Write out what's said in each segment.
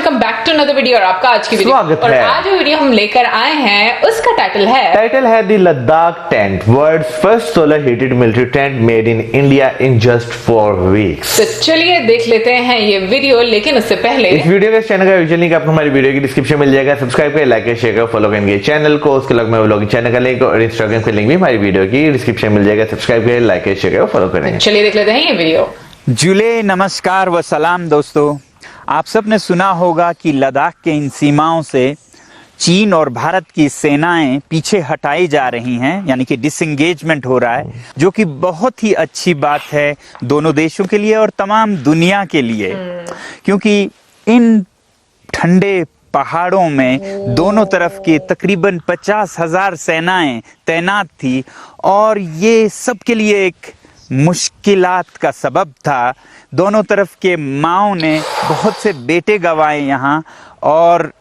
Welcome back to another video. और आपका आज की वीडियो स्वागत और है। आज जो वीडियो हम लेकर आए हैं उसका टाइटल है the Ladakh tent, world's first solar heated military tent made in India in just 4 weeks. तो चलिए देख लेते हैं ये वीडियो, लेकिन उससे पहले इस वीडियो के चैनल का विजुअल लिंक आपको हमारी वीडियो की डिस्क्रिप्शन में मिल जाएगा। सब्सक्राइब करें, लाइक करें, शेयर करें, फॉलो करेंगे चैनल को। उसके लग में व्लॉगिंग चैनल का लिंक और इंस्टाग्राम का लिंक भी हमारी वीडियो की डिस्क्रिप्शन में मिल जाएगा। सब्सक्राइब करें, लाइक करें, शेयर करें, फॉलो करें। चलिए देख लेते हैं ये वीडियो। जुले नमस्कार व सलाम दोस्तों। आप सब ने सुना होगा कि लद्दाख के इन सीमाओं से चीन और भारत की सेनाएं पीछे हटाई जा रही हैं, यानी कि डिसएंगेजमेंट हो रहा है, जो कि बहुत ही अच्छी बात है दोनों देशों के लिए और तमाम दुनिया के लिए, क्योंकि इन ठंडे पहाड़ों में दोनों तरफ की तकरीबन 50,000 सेनाएं तैनात थी और ये सबके लिए एक मुश्किलात का सबब था। दोनों तरफ के माओ ने बहुत से बेटे गंवाए यहाँ, और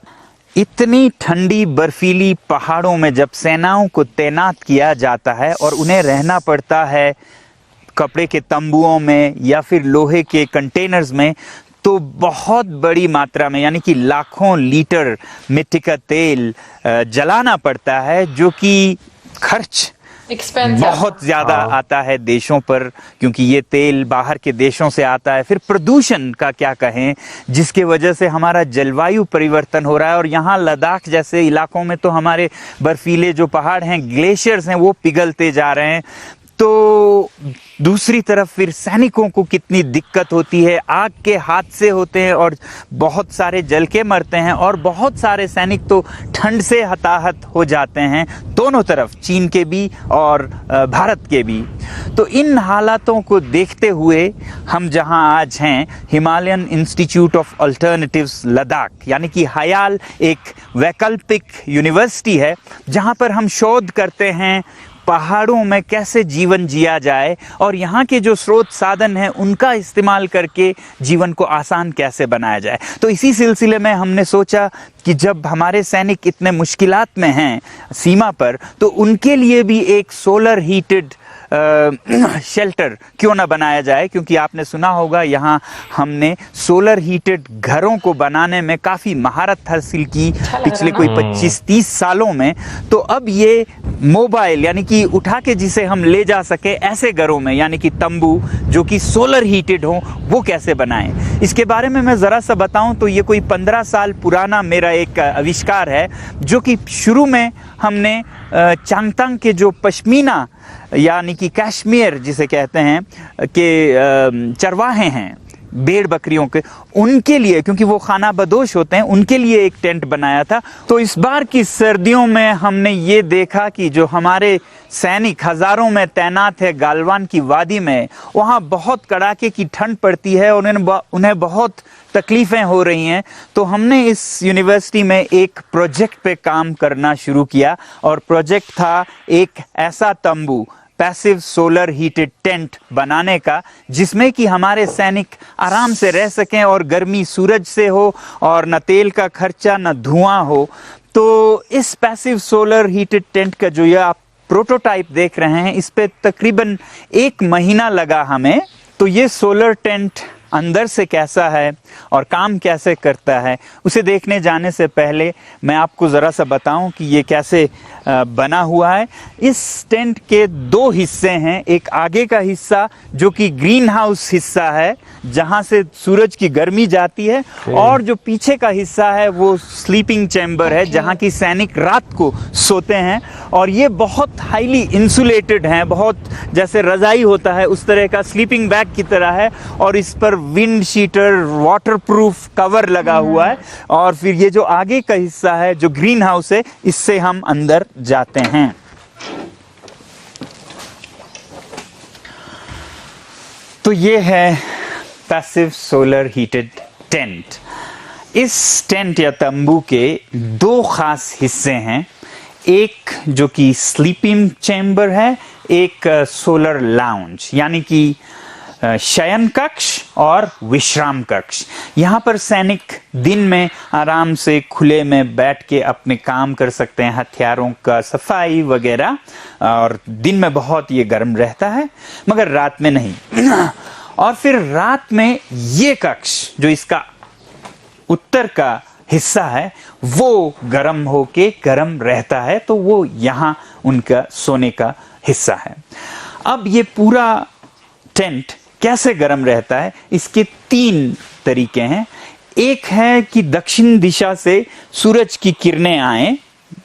इतनी ठंडी बर्फीली पहाड़ों में जब सेनाओं को तैनात किया जाता है और उन्हें रहना पड़ता है कपड़े के तंबुओं में या फिर लोहे के कंटेनर्स में, तो बहुत बड़ी मात्रा में यानी कि लाखों लीटर मिट्टी का तेल जलाना पड़ता है, जो कि खर्च बहुत ज्यादा आता है देशों पर, क्योंकि ये तेल बाहर के देशों से आता है। फिर प्रदूषण का क्या कहें, जिसके वजह से हमारा जलवायु परिवर्तन हो रहा है, और यहाँ लद्दाख जैसे इलाकों में तो हमारे बर्फीले जो पहाड़ हैं, ग्लेशियर्स हैं, वो पिघलते जा रहे हैं। तो दूसरी तरफ फिर सैनिकों को कितनी दिक्कत होती है, आग के हादसे होते हैं और बहुत सारे जल के मरते हैं, और बहुत सारे सैनिक तो ठंड से हताहत हो जाते हैं, दोनों तरफ, चीन के भी और भारत के भी। तो इन हालातों को देखते हुए हम जहां आज हैं, Himalayan institute of alternatives Ladakh, यानी कि हयाल एक वैकल्पिक यूनिवर्सिटी है जहां पर हम शोध करते हैं पहाड़ों में कैसे जीवन जिया जाए और यहाँ के जो स्रोत साधन हैं उनका इस्तेमाल करके जीवन को आसान कैसे बनाया जाए। तो इसी सिलसिले में हमने सोचा कि जब हमारे सैनिक इतने मुश्किलात में हैं सीमा पर, तो उनके लिए भी एक सोलर हीटेड शेल्टर क्यों ना बनाया जाए, क्योंकि आपने सुना होगा यहाँ हमने सोलर हीटेड घरों को बनाने में काफ़ी महारत हासिल की पिछले कोई 25-30 सालों में। तो अब ये मोबाइल यानी कि उठा के जिसे हम ले जा सके ऐसे घरों में, यानी कि तंबू जो कि सोलर हीटेड हो, वो कैसे बनाएं। इसके बारे में मैं ज़रा सा बताऊं तो ये कोई 15 साल पुराना मेरा एक आविष्कार है, जो कि शुरू में हमने चांगतांग के जो पश्मीना यानी कि कश्मीर जिसे कहते हैं के चरवाहे हैं भेड़ बकरियों के, उनके लिए, क्योंकि वो खाना बदोश होते हैं, उनके लिए एक टेंट बनाया था। तो इस बार की सर्दियों में हमने ये देखा कि जो हमारे सैनिक हजारों में तैनात है गालवान की वादी में, वहाँ बहुत कड़ाके की ठंड पड़ती है और उन्हें बहुत तकलीफें हो रही हैं। तो हमने इस यूनिवर्सिटी में एक प्रोजेक्ट पे काम करना शुरू किया, और प्रोजेक्ट था एक ऐसा तंबू, पैसिव सोलर हीटेड टेंट बनाने का, जिसमें कि हमारे सैनिक आराम से रह सकें और गर्मी सूरज से हो और न तेल का खर्चा न धुआं हो। तो इस पैसिव सोलर हीटेड टेंट का जो ये आप प्रोटोटाइप देख रहे हैं, इस पे तकरीबन 1 महीना लगा हमें। तो ये सोलर टेंट अंदर से कैसा है और काम कैसे करता है, उसे देखने जाने से पहले मैं आपको ज़रा सा बताऊं कि ये कैसे बना हुआ है। इस टेंट के 2 हिस्से हैं। एक आगे का हिस्सा जो कि ग्रीन हाउस हिस्सा है, जहां से सूरज की गर्मी जाती है, और जो पीछे का हिस्सा है वो स्लीपिंग चैम्बर है, जहां की सैनिक रात को सोते हैं। और ये बहुत हाईली इंसुलेटेड हैं, बहुत जैसे रजाई होता है उस तरह का स्लीपिंग बैग की तरह है, और इस पर विंड शीटर वाटरप्रूफ कवर लगा हुआ है। और फिर ये जो आगे का हिस्सा है जो ग्रीन हाउस है, इससे हम अंदर जाते हैं। तो ये है पैसिव सोलर हीटेड टेंट। इस टेंट या तंबू के 2 खास हिस्से हैं, एक जो कि स्लीपिंग चैम्बर है, एक सोलर लाउंज यानी कि शयन कक्ष और विश्राम कक्ष। यहाँ पर सैनिक दिन में आराम से खुले में बैठ के अपने काम कर सकते हैं, हथियारों का सफाई वगैरह, और दिन में बहुत ये गर्म रहता है मगर रात में नहीं। और फिर रात में ये कक्ष जो इसका उत्तर का हिस्सा है वो गर्म होके गर्म रहता है, तो वो यहाँ उनका सोने का हिस्सा है। अब ये पूरा टेंट कैसे गर्म रहता है, इसके 3 तरीके हैं। एक है कि दक्षिण दिशा से सूरज की किरणें आए,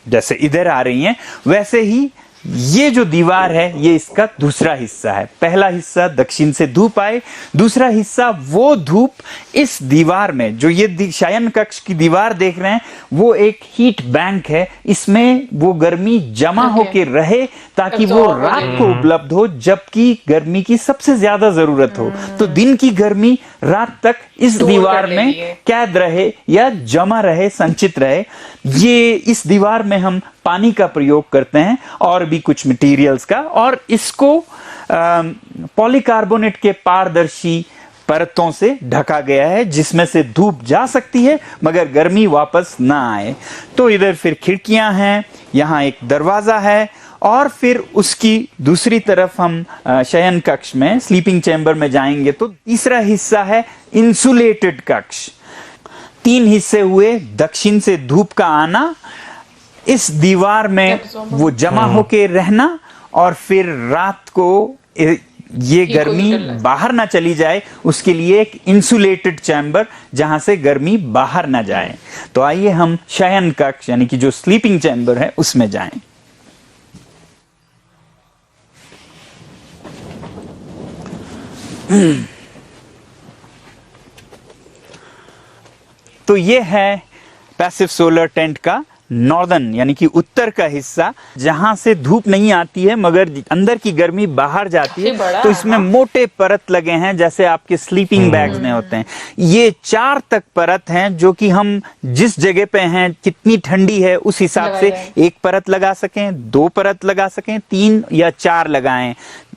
जैसे इधर आ रही हैं, वैसे ही ये जो दीवार है ये इसका दूसरा हिस्सा है। पहला हिस्सा दक्षिण से धूप आए, दूसरा हिस्सा वो धूप इस दीवार में, जो ये शयन कक्ष की दीवार देख रहे हैं, वो एक हीट बैंक है, इसमें वो गर्मी जमा होके रहे ताकि वो रात को उपलब्ध हो, जबकि गर्मी की सबसे ज्यादा जरूरत हो। तो दिन की गर्मी रात तक इस दीवार में कैद रहे या जमा रहे, संचित रहे। ये इस दीवार में हम पानी का प्रयोग करते हैं और भी कुछ मटेरियल्स का, और इसको पॉलीकार्बोनेट के पारदर्शी परतों से ढका गया है, जिसमें से धूप जा सकती है मगर गर्मी वापस ना आए। तो इधर फिर खिड़कियां हैं, यहाँ एक दरवाजा है, और फिर उसकी दूसरी तरफ हम शयन कक्ष में, स्लीपिंग चैम्बर में जाएंगे तो तीसरा हिस्सा है इंसुलेटेड कक्ष। 3 हिस्से हुए, दक्षिण से धूप का आना, इस दीवार में वो जमा होके रहना, और फिर रात को ये गर्मी बाहर ना चली जाए उसके लिए एक इंसुलेटेड चैम्बर, जहां से गर्मी बाहर ना जाए। तो आइए हम शयन कक्ष यानी कि जो स्लीपिंग चैम्बर है उसमें जाएं। तो ये है पैसिव सोलर टेंट का नॉर्दर्न यानी कि उत्तर का हिस्सा, जहां से धूप नहीं आती है मगर अंदर की गर्मी बाहर जाती है। तो इसमें मोटे परत लगे हैं, जैसे आपके स्लीपिंग बैग्स में होते हैं। ये 4 तक परत हैं, जो कि हम जिस जगह पे हैं, कितनी ठंडी है उस हिसाब से 1 परत लगा सकें, 2 परत लगा सकें, 3 या 4 लगाएं।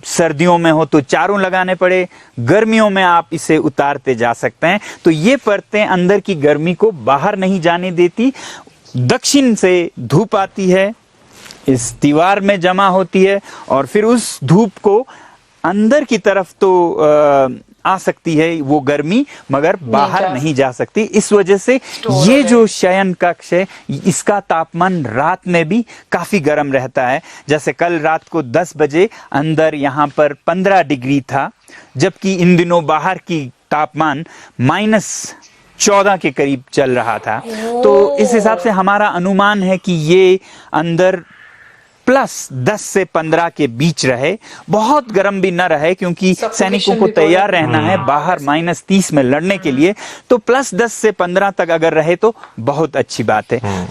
सर्दियों में हो तो 4 लगाने पड़े, गर्मियों में आप इसे उतारते जा सकते हैं। तो ये परतें अंदर की गर्मी को बाहर नहीं जाने देती। दक्षिण से धूप आती है, इस दीवार में जमा होती है, और फिर उस धूप को अंदर की तरफ तो आ सकती है वो गर्मी, मगर बाहर नहीं जा सकती। इस वजह से ये जो शयन कक्ष है, इसका तापमान रात में भी काफी गर्म रहता है। जैसे कल रात को 10 बजे अंदर यहाँ पर 15 डिग्री था, जबकि इन दिनों बाहर की तापमान -14 के करीब चल रहा था। तो इस हिसाब से हमारा अनुमान है कि ये अंदर +10 से 15 के बीच रहे, बहुत गर्म भी ना रहे, क्योंकि सैनिकों को तैयार रहना है बाहर -30 में लड़ने के लिए। तो +10 से 15 तक अगर रहे तो बहुत अच्छी बात है।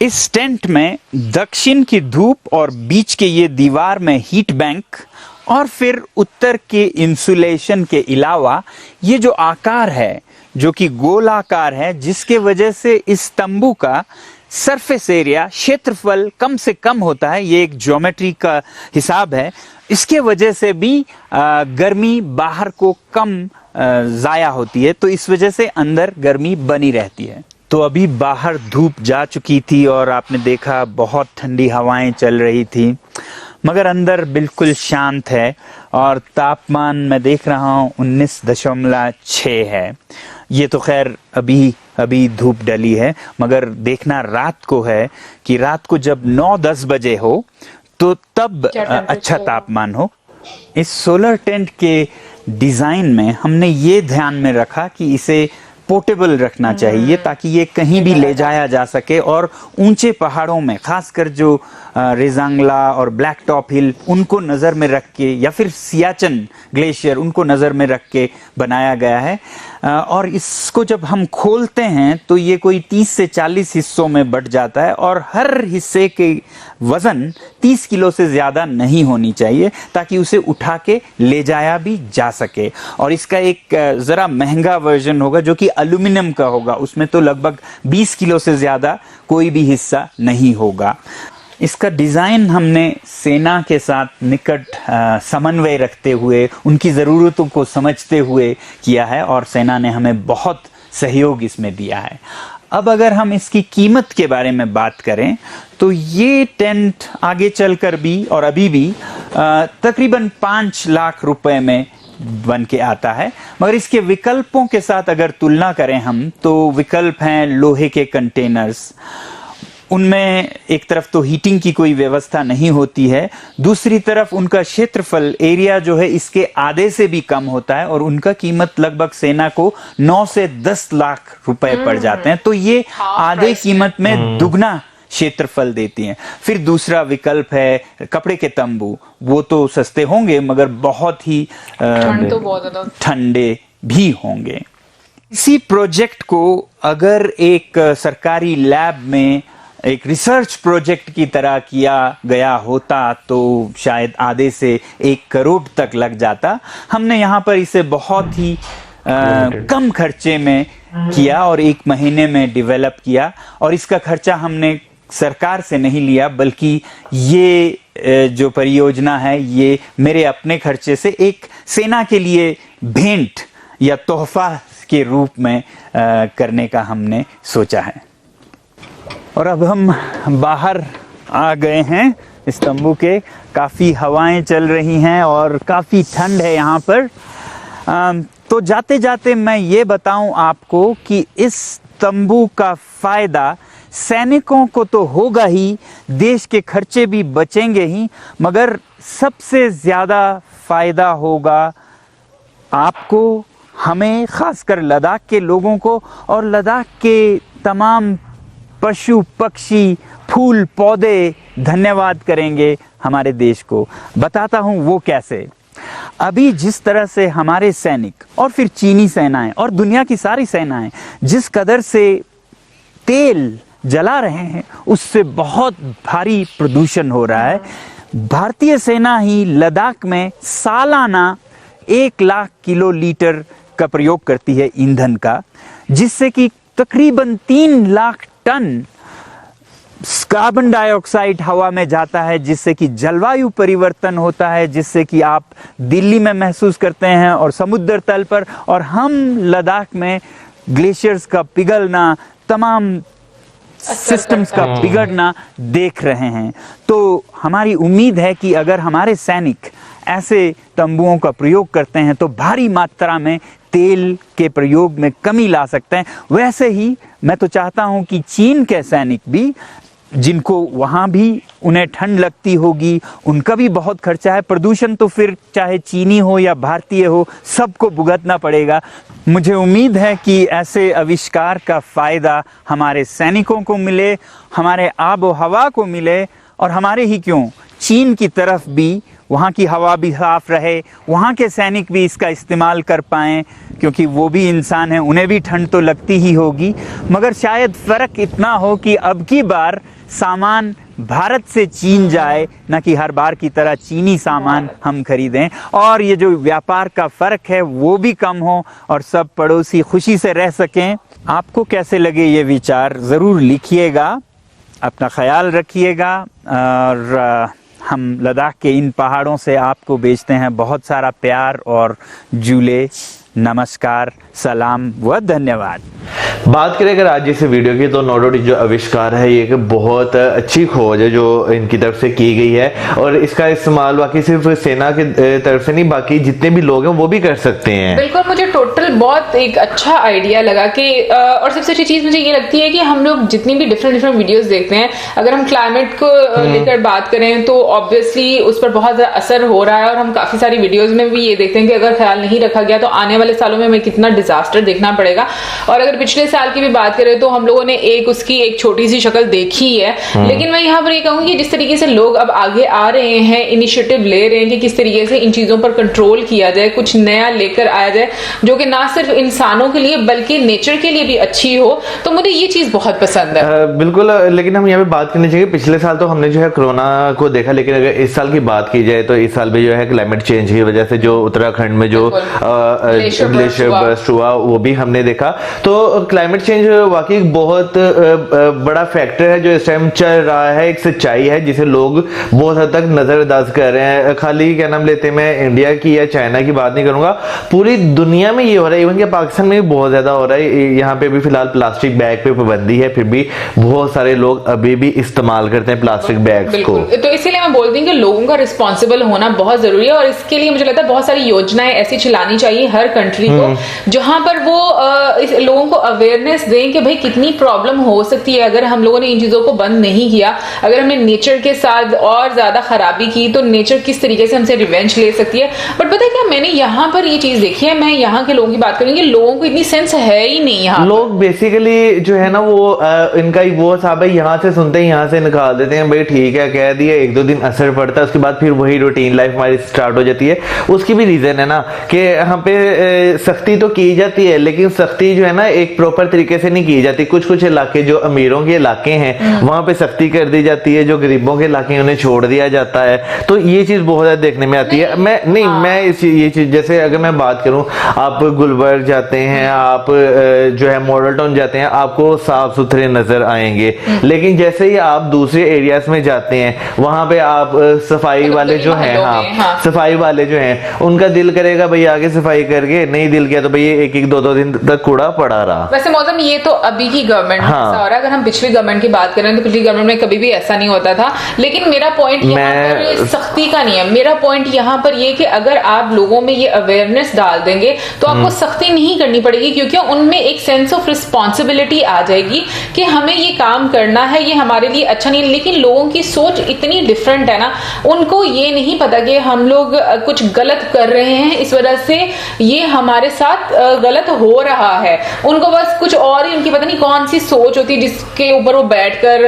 इस टेंट में दक्षिण की धूप और बीच के ये दीवार में हीट बैंक, और फिर उत्तर के इंसुलेशन के अलावा ये जो आकार है, जो कि गोलाकार है, जिसके वजह से इस तंबू का सरफेस एरिया, क्षेत्रफल कम से कम होता है। ये एक ज्योमेट्री का हिसाब है। इसके वजह से भी गर्मी बाहर को कम जाया होती है, तो इस वजह से अंदर गर्मी बनी रहती है। तो अभी बाहर धूप जा चुकी थी और आपने देखा बहुत ठंडी हवाएं चल रही थी, मगर अंदर बिल्कुल शांत है, और तापमान मैं देख रहा हूँ 19.6 है। ये तो खैर अभी धूप डली है, मगर देखना रात को है कि रात को जब 9-10 बजे हो तो तब अच्छा तापमान हो। इस सोलर टेंट के डिजाइन में हमने ये ध्यान में रखा कि इसे पोर्टेबल रखना चाहिए, ताकि ये कहीं भी ले जाया जा सके, और ऊंचे पहाड़ों में, खासकर जो रेजांगला और ब्लैक टॉप हिल, उनको नज़र में रख के, या फिर सियाचन ग्लेशियर, उनको नज़र में रख के बनाया गया है। और इसको जब हम खोलते हैं तो ये कोई 30 से 40 हिस्सों में बंट जाता है, और हर हिस्से के वजन 30 किलो से ज़्यादा नहीं होनी चाहिए, ताकि उसे उठा के ले जाया भी जा सके। और इसका एक ज़रा महंगा वर्जन होगा, जो कि एल्यूमिनियम का होगा, उसमें तो लगभग 20 किलो से ज़्यादा कोई भी हिस्सा नहीं होगा। इसका डिज़ाइन हमने सेना के साथ निकट समन्वय रखते हुए, उनकी ज़रूरतों को समझते हुए किया है, और सेना ने हमें बहुत सहयोग इसमें दिया है। अब अगर हम इसकी कीमत के बारे में बात करें तो ये टेंट आगे चलकर भी और अभी भी तकरीबन 5 लाख रुपए में बन के आता है। मगर इसके विकल्पों के साथ अगर तुलना करें हम, तो विकल्प हैं लोहे के कंटेनर्स। उनमें एक तरफ तो हीटिंग की कोई व्यवस्था नहीं होती है, दूसरी तरफ उनका क्षेत्रफल एरिया जो है इसके आधे से भी कम होता है और उनका कीमत लगभग सेना को 9 से 10 लाख रुपए पड़ जाते हैं। तो ये आधे कीमत में दुगना क्षेत्रफल देती हैं। फिर दूसरा विकल्प है कपड़े के तंबू। वो तो सस्ते होंगे मगर बहुत ही ठंड तो बहुत ज्यादा ठंडे भी होंगे। इसी प्रोजेक्ट को अगर एक सरकारी लैब में एक रिसर्च प्रोजेक्ट की तरह किया गया होता तो शायद आधे से 1 करोड़ तक लग जाता। हमने यहाँ पर इसे बहुत ही कम खर्चे में किया और 1 महीने में डेवलप किया, और इसका खर्चा हमने सरकार से नहीं लिया, बल्कि ये जो परियोजना है ये मेरे अपने खर्चे से एक सेना के लिए भेंट या तोहफा के रूप में करने का हमने सोचा है। और अब हम बाहर आ गए हैं इस तंबू के। काफ़ी हवाएं चल रही हैं और काफ़ी ठंड है यहाँ पर। तो जाते जाते मैं ये बताऊं आपको कि इस तंबू का फ़ायदा सैनिकों को तो होगा ही, देश के खर्चे भी बचेंगे ही, मगर सबसे ज़्यादा फ़ायदा होगा आपको, हमें, खासकर लद्दाख के लोगों को, और लद्दाख के तमाम पशु पक्षी फूल पौधे धन्यवाद करेंगे हमारे देश को। बताता हूँ वो कैसे। अभी जिस तरह से हमारे सैनिक और फिर चीनी सेनाएं और दुनिया की सारी सेनाएं जिस कदर से तेल जला रहे हैं उससे बहुत भारी प्रदूषण हो रहा है। भारतीय सेना ही लद्दाख में सालाना 1 लाख किलोलीटर का प्रयोग करती है ईंधन का, जिससे कि तकरीबन 3 लाख टन कार्बन डाइऑक्साइड हवा में जाता है, जिससे कि जलवायु परिवर्तन होता है, जिससे कि आप दिल्ली में महसूस करते हैं और समुद्र तल पर, और हम लद्दाख में ग्लेशियर्स का पिघलना, तमाम सिस्टम्स का बिगड़ना देख रहे हैं। तो हमारी उम्मीद है कि अगर हमारे सैनिक ऐसे तंबुओं का प्रयोग करते हैं तो भारी मात्रा में तेल के प्रयोग में कमी ला सकते हैं। वैसे ही मैं तो चाहता हूं कि चीन के सैनिक भी, जिनको वहाँ भी उन्हें ठंड लगती होगी, उनका भी बहुत खर्चा है, प्रदूषण तो फिर चाहे चीनी हो या भारतीय हो सबको भुगतना पड़ेगा। मुझे उम्मीद है कि ऐसे आविष्कार का फ़ायदा हमारे सैनिकों को मिले, हमारे आब व हवा को मिले, और हमारे ही क्यों, चीन की तरफ भी वहाँ की हवा भी साफ रहे, वहाँ के सैनिक भी इसका इस्तेमाल कर पाएँ, क्योंकि वो भी इंसान हैं, उन्हें भी ठंड तो लगती ही होगी। मगर शायद फ़र्क इतना हो कि अब की बार सामान भारत से चीन जाए, न कि हर बार की तरह चीनी सामान हम खरीदें, और ये जो व्यापार का फ़र्क है वो भी कम हो और सब पड़ोसी खुशी से रह सकें। आपको कैसे लगे ये विचार ज़रूर लिखिएगा, अपना ख्याल रखिएगा। और हम लद्दाख के इन पहाड़ों से आपको भेजते हैं बहुत सारा प्यार और झूले। नमस्कार, सलाम व धन्यवाद। बात करें अगर आज जैसे वीडियो की, तो नो डाउट जो आविष्कार है ये एक बहुत अच्छी खोज है जो इनकी तरफ से की गई है, और इसका इस्तेमाल बाकी सिर्फ सेना के तरफ से नहीं, बाकी जितने भी लोग हैं वो भी कर सकते हैं। बिल्कुल, मुझे टोटल बहुत एक अच्छा आइडिया लगा कि और सबसे अच्छी चीज मुझे ये लगती है कि हम लोग जितनी भी डिफरेंट वीडियोस देखते हैं, अगर हम क्लाइमेट को लेकर बात करें तो ऑब्वियसली उस पर बहुत ज्यादा असर हो रहा है, और हम काफी सारी वीडियोज में भी ये देखते हैं कि अगर ख्याल नहीं रखा गया तो आने वाले सालों में हमें कितना डिजास्टर देखना पड़ेगा। और अगर पिछले साल की भी बात करें तो हम लोगों ने उसकी एक छोटी सी शक्ल देखी है, लेकिन मैं यहाँ पर ये कहूंगी कि जिस तरीके से लोग अब आगे आ रहे हैं, इनिशिएटिव ले रहे हैं कि किस तरीके से इन चीजों पर कंट्रोल किया जाए, कुछ नया लेकर आया जाए जो कि ना सिर्फ इंसानों के लिए बल्कि नेचर के लिए भी अच्छी हो, तो मुझे ये चीज बहुत पसंद है। बिल्कुल, लेकिन हम यहाँ पे बात करनी चाहिए, पिछले साल तो हमने जो है कोरोना को देखा, लेकिन अगर इस साल की बात की जाए तो इस साल भी जो है क्लाइमेट चेंज की वजह से जो उत्तराखंड में जो ग्लेशियर बर्स्ट हुआ वो भी हमने देखा। तो क्लाइमेट चेंज वाकई बहुत बड़ा फैक्टर है जो इस टाइम चल रहा है, एक सच्चाई है जिसे लोग बहुत हद तक नजरअंदाज कर रहे हैं। खाली क्या नाम लेते हैं, मैं इंडिया की या चाइना की बात नहीं करूंगा, पूरी दुनिया में ये हो रहा है। इवन कि पाकिस्तान में भी बहुत ज्यादा हो रहा है। यहाँ पे भी फिलहाल प्लास्टिक बैग पे पाबंदी है, फिर भी बहुत सारे लोग अभी भी इस्तेमाल करते हैं प्लास्टिक बैग्स को। तो इसीलिए मैं बोलती हूँ कि लोगों का रिस्पॉन्सिबल होना बहुत जरूरी है, और इसके लिए मुझे लगता है बहुत सारी योजनाएं ऐसी चलानी चाहिए हर कंट्री को जहां पर वो लोगों को अवेयरनेस दें कि भाई कितनी प्रॉब्लम हो सकती है अगर हम लोगों ने इन चीजों को बंद नहीं किया। अगर हमने नेचर के साथ और ज्यादा खराबी की तो नेचर किस तरीके से हमसे रिवेंज ले सकती है। बट पता है क्या, मैंने यहाँ पर ये चीज देखी है, मैं यहाँ के लोगों की बात करूंगी, लोगों को इतनी सेंस है ही नहीं। यहाँ लोग बेसिकली जो है ना वो इनका वो साहब है, यहाँ से सुनते हैं यहाँ से निकाल देते हैं, भाई ठीक है कह दिया, एक दो दिन असर पड़ता है, उसके बाद फिर वही रूटीन लाइफ हमारी स्टार्ट हो जाती है। उसकी भी रीजन है ना कि यहाँ पे सख्ती तो की जाती है, लेकिन सख्ती जो है ना एक प्रॉपर तरीके से नहीं की जाती। कुछ कुछ इलाके जो अमीरों के इलाके हैं वहां पे सख्ती कर दी जाती है, जो गरीबों के इलाके उन्हें छोड़ दिया जाता है। तो ये चीज बहुत ज्यादा देखने में आती है। मैं ये चीज जैसे अगर मैं बात करूं, आप गुलबर्ग जाते हैं, आप जो है मॉडल टाउन जाते हैं, आपको साफ सुथरे नजर आएंगे, लेकिन जैसे ही आप दूसरे एरियाज में जाते हैं वहां पे आप सफाई वाले जो हैं, हाँ सफाई वाले जो हैं उनका दिल करेगा भाई आगे सफाई करके, नहीं दिल किया तो भाई एक एक दो दो दिन तक कूड़ा पड़ा रहा। वैसे मौसम ये तो अभी की गवर्नमेंट में ऐसा हो रहा है, अगर हम पिछली गवर्नमेंट की बात करें तो पिछली गवर्नमेंट में कभी भी ऐसा नहीं होता था। लेकिन मेरा पॉइंट यहाँ पर सख्ती का नहीं है, मेरा पॉइंट यहाँ पर ये कि अगर आप लोगों में ये अवेयरनेस डाल देंगे तो आपको सख्ती नहीं करनी पड़ेगी, क्योंकि उनमें एक सेंस ऑफ रिस्पॉन्सिबिलिटी आ जाएगी कि हमें ये काम करना है, ये हमारे लिए अच्छा नहीं। लेकिन लोगों की सोच इतनी डिफरेंट है ना, उनको ये नहीं पता कि हम लोग कुछ गलत कर रहे हैं, इस वजह से ये हमारे साथ गलत हो रहा है। उनको बस कुछ और ही, उनकी पता नहीं कौन सी सोच होती है जिसके ऊपर वो बैठकर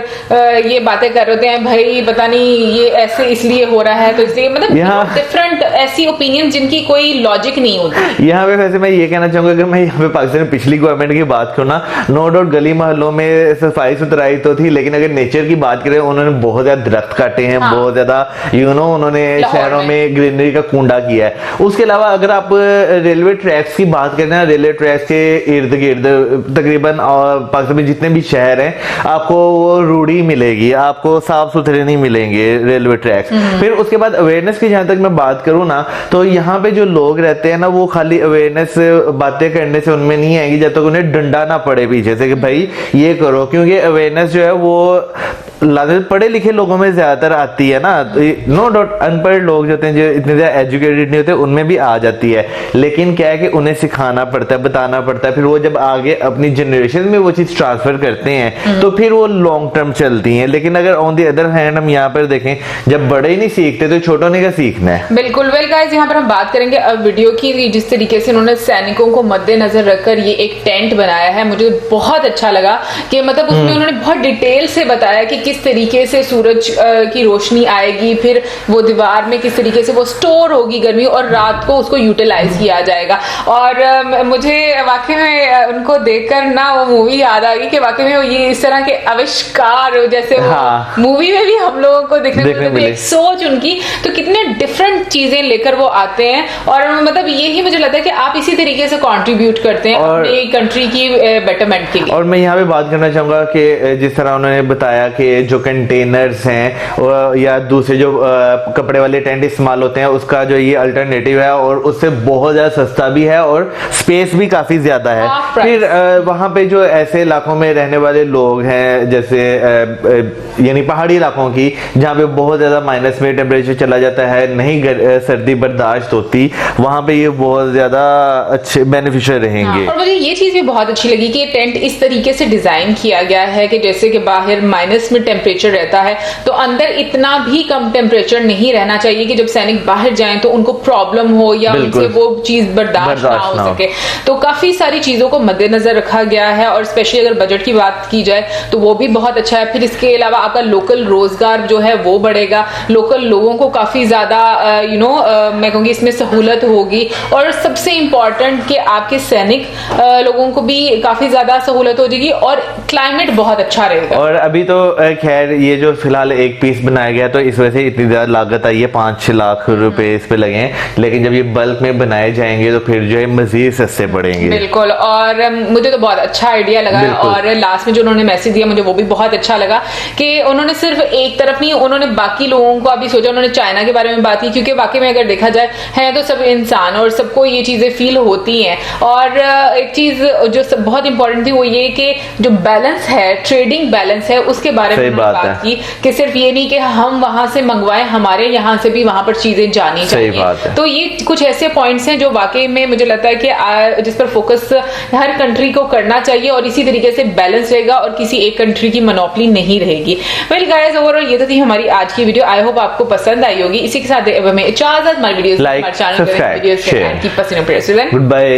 ये बातें कर रहे हैं, भाई पता नहीं ये ऐसे इसलिए हो रहा है तो इसलिए, मतलब डिफरेंट ऐसी ओपिनियन जिनकी कोई लॉजिक नहीं होती। यहाँ पे वैसे मैं ये कहना चाहूंगा कि मैं यहाँ पे पाकिस्तान में पिछली गवर्नमेंट की बात करूँ ना, नो डाउट गली मोहल्लों में सफाई सुथराई तो थी, लेकिन अगर नेचर की बात करें उन्होंने बहुत ज्यादा दरख्त काटे हैं, बहुत ज्यादा उन्होंने शहरों में ग्रीनरी का कुंडा किया है। उसके अलावा अगर आप रेलवे ट्रैक्स की बात करें ना, रेलवे ट्रैक्स के इर्द गिर्द तकरीबन पाकिस्तान में जितने भी शहर हैं आपको वो रूढ़ी मिलेगी, आपको साफ सुथरे नहीं मिलेंगे रेलवे ट्रैक्स। फिर उसके बाद अवेयरनेस की जहां तक मैं बात करूं ना, तो यहाँ पे जो लोग रहते हैं ना वो खाली अवेयरनेस बातें करने से उनमें नहीं आएगी जब तक उन्हें डंडा ना पड़े पीछे से कि भाई ये करो, क्योंकि अवेयरनेस जो है वो पढ़े लिखे लोगों में ज्यादातर आती है ना। नो डाउट अनपढ़ लोग जो होते हैं, जो इतने ज्यादा एजुकेटेड नहीं होते, उनमें भी आ जाती है, लेकिन क्या है कि उन्हें सिखाना पड़ता है, बताना पड़ता है, फिर वो जब आगे अपनी जनरेशन में वो चीज ट्रांसफर करते हैं तो फिर वो लॉन्ग टर्म चलती है। लेकिन अगर ऑन द अदर हैंड हम यहाँ पर देखें, जब बड़े ही नहीं सीखते तो छोटों ने क्या सीखना है। बिल्कुल। वेल गाइस, यहाँ पर हम बात करेंगे अब वीडियो की, जिस तरीके से उन्होंने सैनिकों को मद्देनजर रखकर ये एक टेंट बनाया है, मुझे बहुत अच्छा लगा कि मतलब उसमें उन्होंने बहुत डिटेल से बताया कि किस तरीके से सूरज की रोशनी आएगी, फिर वो दीवार में किस तरीके से वो स्टोर होगी गर्मी, और रात को उसको यूटिलाइज किया जाएगा। और मुझे वाकई में उनको देखकर ना वो मूवी याद आ गई कि वाकई में ये इस तरह के आविष्कार जैसे मूवी में भी हम लोगों को देखने को मिले, एक सोच उनकी, तो कितने डिफरेंट चीजें लेकर वो आते हैं। और मतलब यही मुझे लगता है कि आप इसी तरीके से कंट्रीब्यूट करते हैं अपनी कंट्री की बेटरमेंट के लिए। और मैं यहाँ पे बात करना चाहूंगा कि जिस तरह उन्होंने बताया कि जो कंटेनर्स हैं या दूसरे जो कपड़े वाले टेंट इस्तेमाल होते हैं, उसका जो ये अल्टरनेटिव है और उससे बहुत ज्यादा सस्ता भी है और स्पेस भी काफी ज्यादा है। फिर वहां पे जो ऐसे इलाकों में रहने वाले लोग हैं, जैसे यानी पहाड़ी इलाकों की, जहाँ पे बहुत ज्यादा माइनस में टेम्परेचर चला जाता है, नहीं सर्दी बर्दाश्त होती, वहां पे ये बहुत ज्यादा अच्छे बेनिफिशियल रहेंगे। और मुझे ये चीज भी बहुत अच्छी लगी कि टेंट इस तरीके से डिजाइन किया गया है कि जैसे कि बाहर माइनस में टेम्परेचर रहता है तो अंदर इतना भी कम टेम्परेचर नहीं रहना चाहिए कि जब सैनिक बाहर जाएं तो उनको प्रॉब्लम हो या उनसे वो चीज बर्दाश्त ना हो सके। तो काफी सारी चीजों को मद्देनजर रखा गया है, और स्पेशली अगर बजट की बात की जाए तो वो भी बहुत अच्छा है। फिर इसके अलावा आपका लोकल रोजगार जो है वो बढ़ेगा, लोकल लोगों को काफी ज्यादा मैं कहूँगी इसमें सहूलत होगी, और सबसे इम्पोर्टेंट कि आपके सैनिक लोगों को भी काफी ज्यादा सहूलत हो जाएगी और क्लाइमेट बहुत अच्छा रहेगा। और अभी तो खैर ये जो फिलहाल एक पीस बनाया गया तो इस वजह से इतनी ज्यादा लागत आई है, 5-6 लाख रुपए इस पे लगे हैं, लेकिन जब ये बल्क में बनाए जाएंगे तो फिर जो है मजीद सस्ते पड़ेंगे। बिल्कुल, और मुझे तो बहुत अच्छा आइडिया लगा, और लास्ट में जो उन्होंने मैसेज दिया मुझे वो भी बहुत अच्छा लगा कि उन्होंने सिर्फ एक तरफ नहीं, उन्होंने बाकी लोगों को अभी सोचा, उन्होंने चाइना के बारे में बात की, क्योंकि वाकई में अगर देखा जाए है तो सब इंसान और सबको ये चीजें फील होती हैं। और एक चीज जो बहुत इंपॉर्टेंट थी वो ये कि जो बैलेंस है, ट्रेडिंग बैलेंस है, उसके बारे में बात की कि सिर्फ ये नहीं कि हम वहां से मंगवाएं, हमारे यहाँ से भी वहां पर चीजें जानी चाहिए। तो ये कुछ ऐसे पॉइंट्स हैं जो वाकई में मुझे लगता है कि जिस पर फोकस हर कंट्री को करना चाहिए, और इसी तरीके से बैलेंस रहेगा और किसी एक कंट्री की मोनोपोली नहीं रहेगी। वेल गाइस, ओवरऑल ये तो थी हमारी आज की वीडियो। आई होप आपको पसंद आई होगी। इसी के साथ हमें इजाजत, हमारी वीडियोस, लाइक, हमारे channel subscribe, share, keep us in your prayers. Good bye.